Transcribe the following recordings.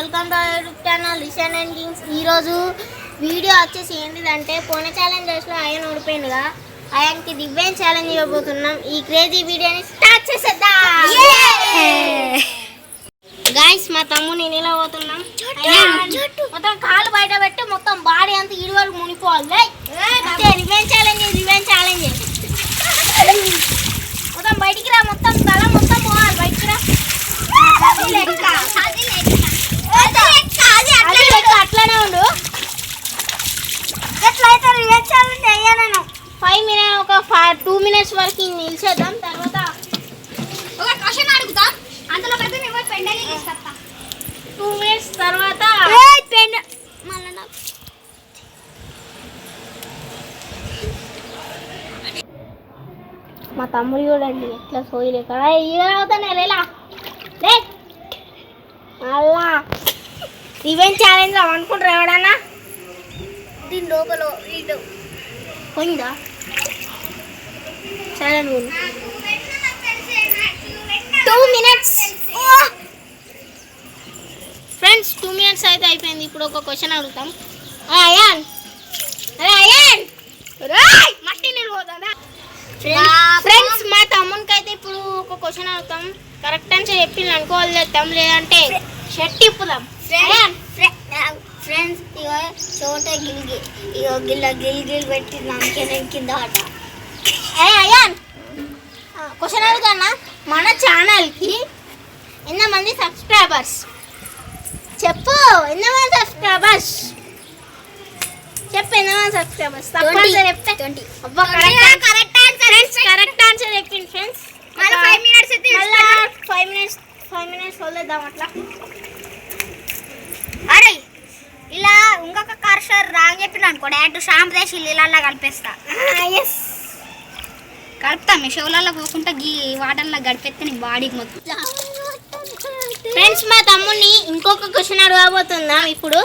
Welcome to YouTube channel లిషన్ and kings. ఈరోజు video వచ్చేసి ఏంటిదంటే పోనే ఛాలెంజెస్లో అయాన్ ఓడిపోయిందిగా, అయాన్కి రివెంజ్ ఛాలెంజ్ ఇవ్వబోతున్నాం. ఈ క్రేజీ వీడియోని స్టార్ట్ చేసేద్దాం. గాయ్స్ మా తమ్ముడు నేను ఇలా పోతున్నాం. మొత్తం కాళ్ళు బయట పెట్టి మొత్తం బాడీ అంతా ఇడి వరకు మునిపోవాలి. రివెంజ్ ఛాలెంజ్ మొత్తం బయటికి రా, మొత్తం తల మొత్తం పోవాలి బయటికి రా. అట్లానే ఉండు. ఎట్లయితే రివెంజ్ ఛాలెంజ్ అయ్యా నేను 5 minutes ఒక 2 minutes వరకు నిలిచేద్దాం. తర్వాత ఒక క్వశ్చన్ అడుగుతాం, అందులో పెద్ద మేము పెండని ఇస్తా. 2 minutes తర్వాత మా తమ్ముడు చూడండి ఎట్లా సోయలే కదా అవుతానే లేలా అలా రివెంజ్ ఛాలెంజ్ అనుకుంటారు ఎవడన్నా. దీని లోపల పోయిందా సరే 2 minutes ఫ్రెండ్స్. 2 minutes అయితే అయిపోయింది. ఇప్పుడు ఒక క్వశ్చన్ అడుగుతాం. అయాన్ మట్టి నిలబోదా ఫ్రెండ్స్. మా తమ్మునికి అయితే ఇప్పుడు ఒక క్వశ్చన్ అడుగుతాం. కరెక్ట్ ఆన్సర్ చెప్పింది అనుకో వదిలేద్దాం, లేదంటే షర్ట్ ఇప్పుదాం. ఫ్రెండ్స్ ఇగో చోట గిల్గి ఇగో గిల్ పెట్టి నాకే కింద ఆట. అయాన్ క్వశ్చన్ అడుగుతానా, మన ఛానల్కి ఎంతమంది సబ్స్క్రైబర్స్ చెప్పు. ఎంతమంది సబ్స్క్రైబర్స్ చెప్పు. ఎంతమంది సబ్స్క్రైబర్స్ తక్కువ చెప్తే 20. అబ్బా కరెక్ట్ ఆన్సర్ చెప్పింది ఫ్రెండ్స్. 5 minutes అయితే 5 minutes వదిలేద్దాం అట్లా. అరే ఇలా ఇంకొక కర్షర్ రాంగ్ చెప్పిన అనుకో డైరెక్ట్ షాంపూ వేసి నీళ్ళల్లో కలిపేస్తా. కలుపుతాం మీ షోలలో పోకుండా గీ వాటర్లో గడిపేస్తే నీ బాడీకి మొత్తం. ఫ్రెండ్స్ మా తమ్ముడిని ఇంకొక క్వశ్చన్ అడగబోతున్నాం ఇప్పుడు.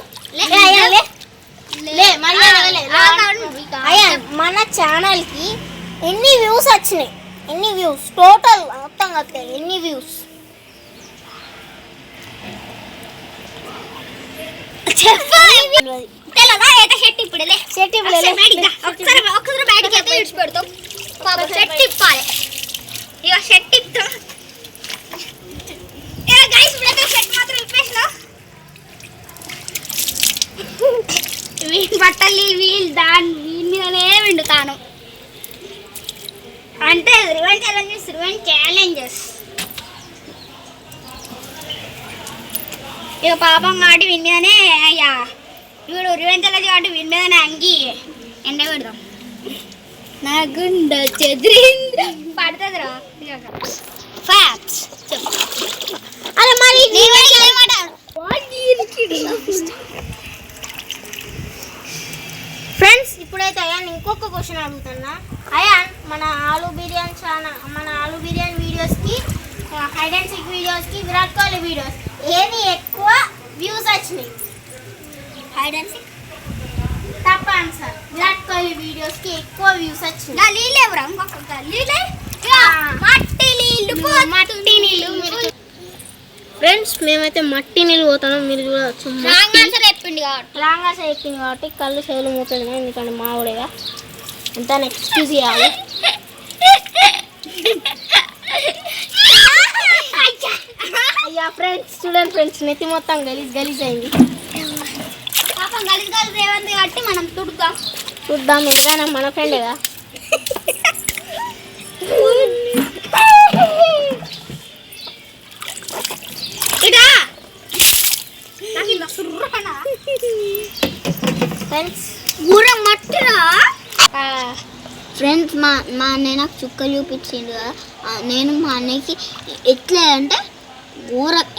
మన ఛానల్కి ఎన్ని వ్యూస్ వచ్చినాయి? ఎన్ని వ్యూస్ టోటల్ మొత్తం కట్టే ఎన్ని వ్యూస్ బట్టలు వీళ్ళు దానినే వండుతాను అంటే రివెంజ్ ఛాలెంజెస్. ఇక పాపం కాబట్టి వీని మీదనే అయ్యా వీడు రివెంజ్ ఛాలెంజ్ కాబట్టి వీని మీదనే అంగి ఎండ పెడదాం. నా గుండె చెదిరింది పడుతుందిరా ఫ్యాక్ట్స్. అరే మరి ఫ్రెండ్స్ ఇప్పుడైతే అయాన్ ఇంకొక క్వశ్చన్ అడుగుతున్నా. అయాన్ మన ఆలు బిర్యానీ వీడియోస్కి, హైడ్ అండ్ సీక్ వీడియోస్కి, విరాట్ కోహ్లీ వీడియోస్ ఏది ఎక్కువ వ్యూస్ వచ్చినాయి? హైడ్ అండ్ సీక్ తప్ప ఆన్సర్. విరాట్ కోహ్లీ వీడియోస్కి ఎక్కువ వ్యూస్ వచ్చినాయి. మట్టి నీళ్ళు ఫ్రెండ్స్. మేమైతే మట్టి నీళ్ళు పోతున్నాం, మీరు చూడవచ్చు. రాంగ్ ఆన్సర్ చెప్పింది కాబట్టి కళ్ళు చేతులు మూతున్నాయి, ఎందుకంటే మావుడేగా అంత ఎక్స్క్యూజ్ చేయాలి. అయ్యా ఫ్రెండ్స్ చూడండి ఫ్రెండ్స్, నెత్తి మొత్తం గలీజ్ అయింది. పాపం గలీజ్ రేవంది కాబట్టి మనం చూద్దాం ఎంతైనా మన ఫ్రెండేగా. ఫ్రెండ్స్ మా అన్నయ్య నాకు చుక్కలు చూపించిండు కదా. నేను మా అన్నయ్యకి ఎట్లా అంటే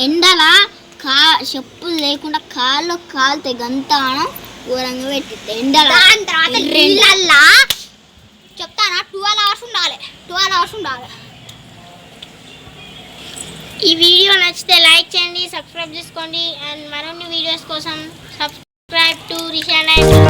ఎండలా చెప్పులు లేకుండా కాళ్ళు గంత ఘోరంగా పెట్టిద్ది ఎండలా. చెప్తానా 12 hours ఉండాలి. ఈ వీడియో నచ్చితే లైక్ చేయండి, సబ్స్క్రైబ్ చేసుకోండి. అండ్ మరిన్ని వీడియోస్ కోసం సబ్స్క్రైబ్ టు రిషన్ అండ్